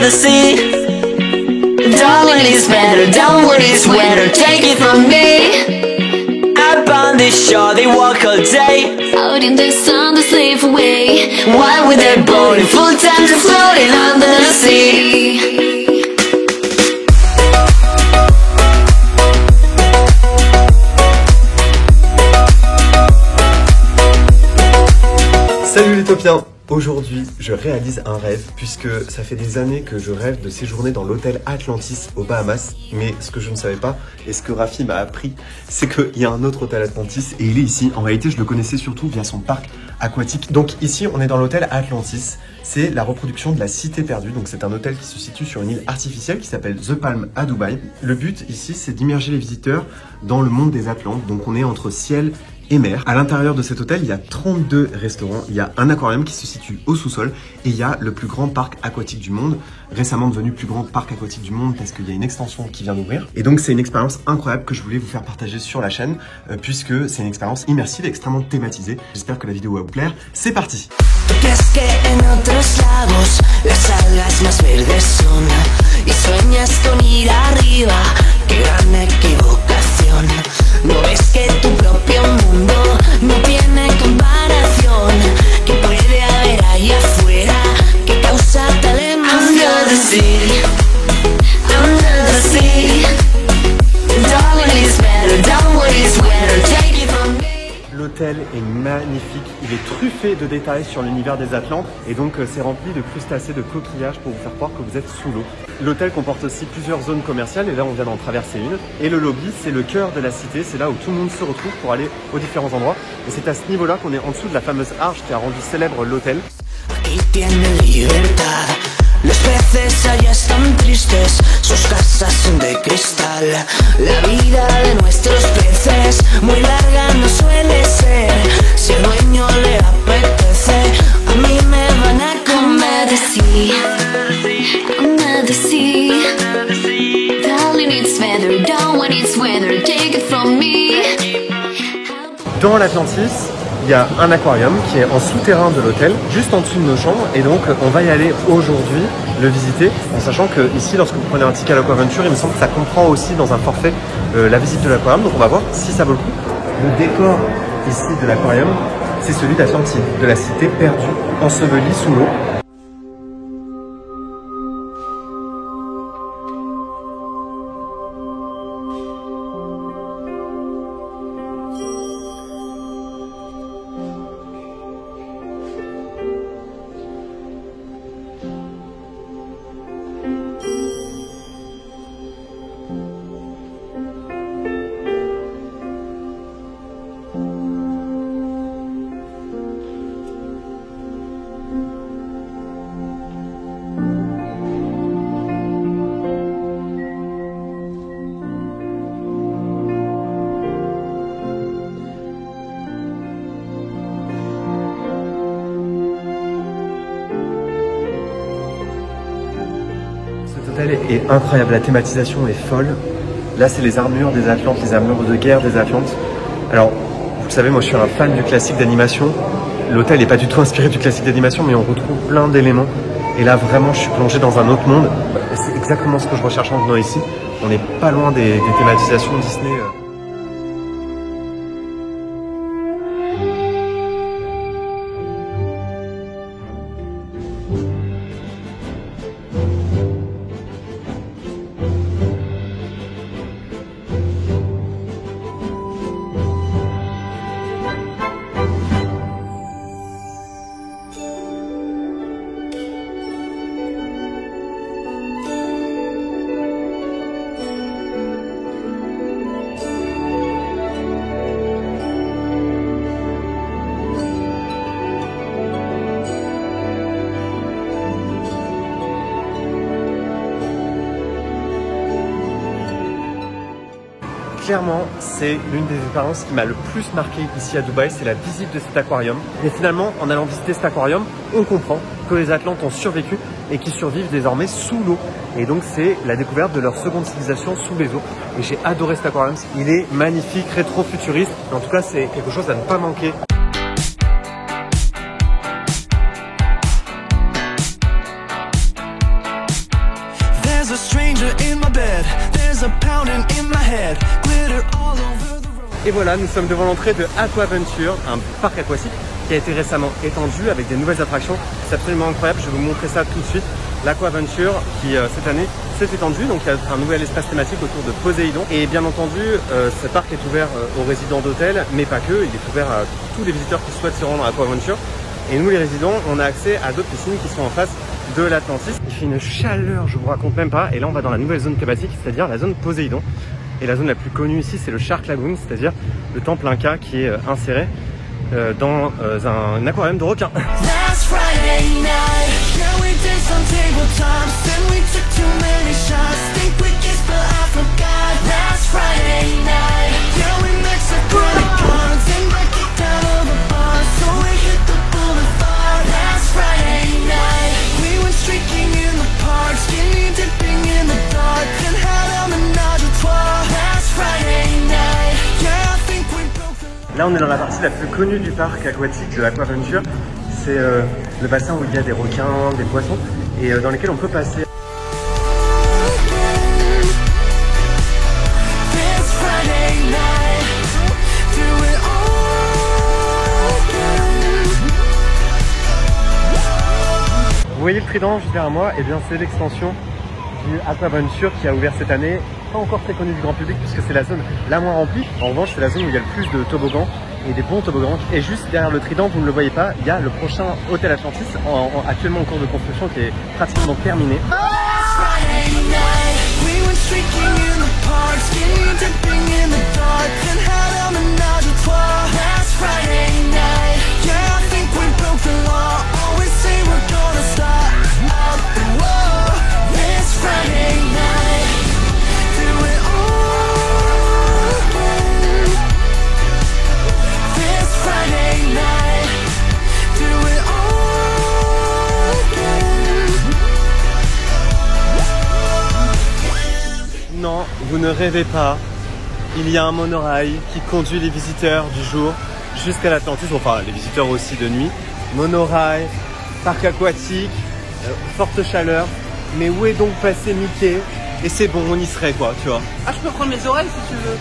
the sea. Darling, it's better, don't worry, it's weather, take it from me. Up on this shore, they walk all day. Out in the sun, they slip away. While with their boat in full time, they're floating under the sea. Salut les topiens! Aujourd'hui, je réalise un rêve puisque ça fait des années que je rêve de séjourner dans l'hôtel Atlantis aux Bahamas. Mais ce que je ne savais pas et ce que Rafi m'a appris, c'est qu'il y a un autre hôtel Atlantis et il est ici. En réalité, je le connaissais surtout via son parc aquatique. Donc ici, on est dans l'hôtel Atlantis. C'est la reproduction de la Cité perdue. Donc c'est un hôtel qui se situe sur une île artificielle qui s'appelle The Palm à Dubaï. Le but ici, c'est d'immerger les visiteurs dans le monde des Atlantes. Donc on est entre ciel et mer. À l'intérieur de cet hôtel, il y a 32 restaurants, il y a un aquarium qui se situe au sous-sol et il y a le plus grand parc aquatique du monde, récemment devenu plus grand parc aquatique du monde parce qu'il y a une extension qui vient d'ouvrir. Et donc c'est une expérience incroyable que je voulais vous faire partager sur la chaîne puisque c'est une expérience immersive et extrêmement thématisée. J'espère que la vidéo va vous plaire. C'est parti! No ves que tu propio mundo no tiene comparación. ¿Qué puede haber allá afuera que causa tal emoción? Under the sea, under the sea. Darling, it's better, don't worry, it's weather, take it from me. L'hôtel est magnifique, il est truffé de détails sur l'univers des Atlantes et donc c'est rempli de crustacés, de coquillages pour vous faire croire que vous êtes sous l'eau. L'hôtel comporte aussi plusieurs zones commerciales et là on vient d'en traverser une. Et le lobby, c'est le cœur de la cité, c'est là où tout le monde se retrouve pour aller aux différents endroits. Et c'est à ce niveau-là qu'on est en dessous de la fameuse arche qui a rendu célèbre l'hôtel. Los peces allá están tristes, sus casas son de cristal. La vida de nuestros peces muy larga no suele ser. Si el dueño le apetece, a mí me van a comer. Under the sea, darling, it's weather, don't want it's weather, take it from me. Dans l'Atlantis, il y a un aquarium qui est en souterrain de l'hôtel, juste en dessous de nos chambres. Et donc, on va y aller aujourd'hui, le visiter, en sachant que ici, lorsque vous prenez un ticket à l'Aquaventure, il me semble que ça comprend aussi dans un forfait la visite de l'aquarium. Donc, on va voir si ça vaut le coup. Le décor ici de l'aquarium, c'est celui d'Atlantide, de la cité perdue, ensevelie sous l'eau. L'hôtel est incroyable, la thématisation est folle. Là, c'est les armures des Atlantes, les armures de guerre des Atlantes. Alors, vous le savez, moi je suis un fan du classique d'animation. L'hôtel n'est pas du tout inspiré du classique d'animation, mais on retrouve plein d'éléments. Et là, vraiment, je suis plongé dans un autre monde. C'est exactement ce que je recherche en venant ici. On n'est pas loin des thématisations Disney. Clairement, c'est l'une des expériences qui m'a le plus marqué ici à Dubaï, c'est la visite de cet aquarium. Et finalement, en allant visiter cet aquarium, on comprend que les Atlantes ont survécu et qu'ils survivent désormais sous l'eau. Et donc c'est la découverte de leur seconde civilisation sous les eaux. Et j'ai adoré cet aquarium, il est magnifique, rétro-futuriste. En tout cas, c'est quelque chose à ne pas manquer. Et voilà, nous sommes devant l'entrée de Aquaventure, un parc aquatique qui a été récemment étendu avec des nouvelles attractions. C'est absolument incroyable, je vais vous montrer ça tout de suite. L'Aquaventure qui cette année s'est étendu, donc il y a un nouvel espace thématique autour de Poséidon. Et bien entendu, ce parc est ouvert aux résidents d'hôtels, mais pas que, il est ouvert à tous les visiteurs qui souhaitent se rendre à Aquaventure. Et nous les résidents, on a accès à d'autres piscines qui sont en face de l'Atlantis. Il fait une chaleur, je vous raconte même pas. Et là on va dans la nouvelle zone thématique, c'est-à-dire la zone Poséidon. Et la zone la plus connue ici, c'est le Shark Lagoon, c'est-à-dire le temple Inca qui est inséré dans un aquarium de requins. Là on est dans la partie la plus connue du parc aquatique de Aquaventure. C'est le bassin où il y a des requins, des poissons et dans lesquels on peut passer. Vous voyez le trident juste derrière moi, et bien c'est l'extension du Aquaventure qui a ouvert cette année, pas encore très connu du grand public puisque c'est la zone la moins remplie. En revanche, c'est la zone où il y a le plus de toboggans et des bons toboggans. Et juste derrière le trident, vous ne le voyez pas, il y a le prochain hôtel Atlantis, actuellement en cours de construction, qui est pratiquement terminé. Non, vous ne rêvez pas. Il y a un monorail qui conduit les visiteurs du jour jusqu'à l'Atlantis, enfin les visiteurs aussi de nuit. Monorail, parc aquatique, forte chaleur. Mais où est donc passé Mickey? Et c'est bon, on y serait quoi, tu vois. Ah, je peux prendre mes oreilles si tu veux.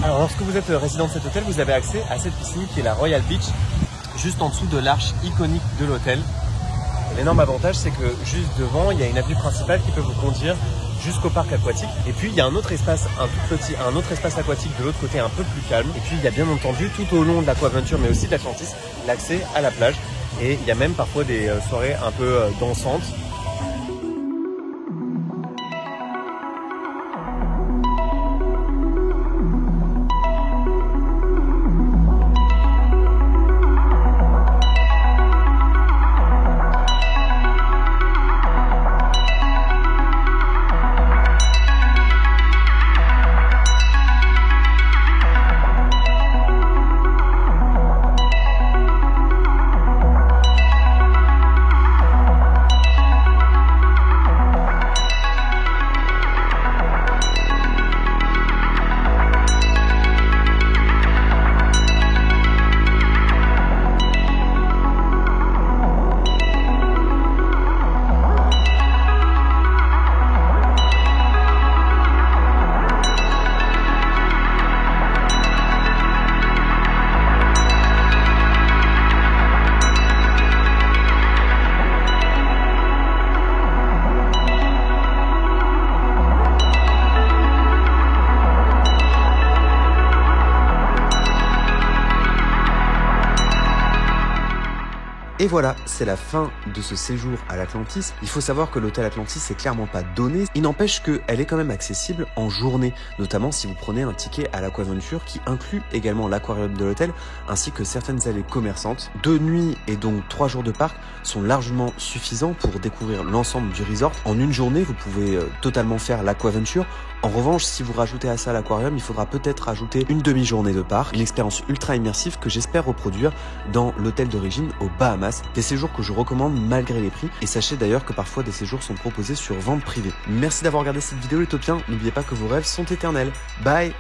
Alors lorsque vous êtes résident de cet hôtel, vous avez accès à cette piscine qui est la Royal Beach, juste en dessous de l'arche iconique de l'hôtel. L'énorme avantage, c'est que juste devant, il y a une avenue principale qui peut vous conduire jusqu'au parc aquatique. Et puis il y a un autre espace, un autre espace aquatique de l'autre côté, un peu plus calme. Et puis il y a bien entendu tout au long de l'Aquaventure, mais aussi de l'Atlantis, l'accès à la plage. Et il y a même parfois des soirées un peu dansantes. Et voilà, c'est la fin de ce séjour à l'Atlantis. Il faut savoir que l'hôtel Atlantis c'est clairement pas donné. Il n'empêche qu'elle est quand même accessible en journée, notamment si vous prenez un ticket à l'Aquaventure qui inclut également l'aquarium de l'hôtel ainsi que certaines allées commerçantes. 2 nuits et donc 3 jours de parc sont largement suffisants pour découvrir l'ensemble du resort. En une journée, vous pouvez totalement faire l'Aquaventure. En revanche, si vous rajoutez à ça l'aquarium, il faudra peut-être rajouter une demi-journée de parc, une expérience ultra immersive que j'espère reproduire dans l'hôtel d'origine aux Bahamas. Des séjours que je recommande malgré les prix. Et sachez d'ailleurs que parfois des séjours sont proposés sur vente privée. Merci d'avoir regardé cette vidéo les Taupiens. N'oubliez pas que vos rêves sont éternels. Bye!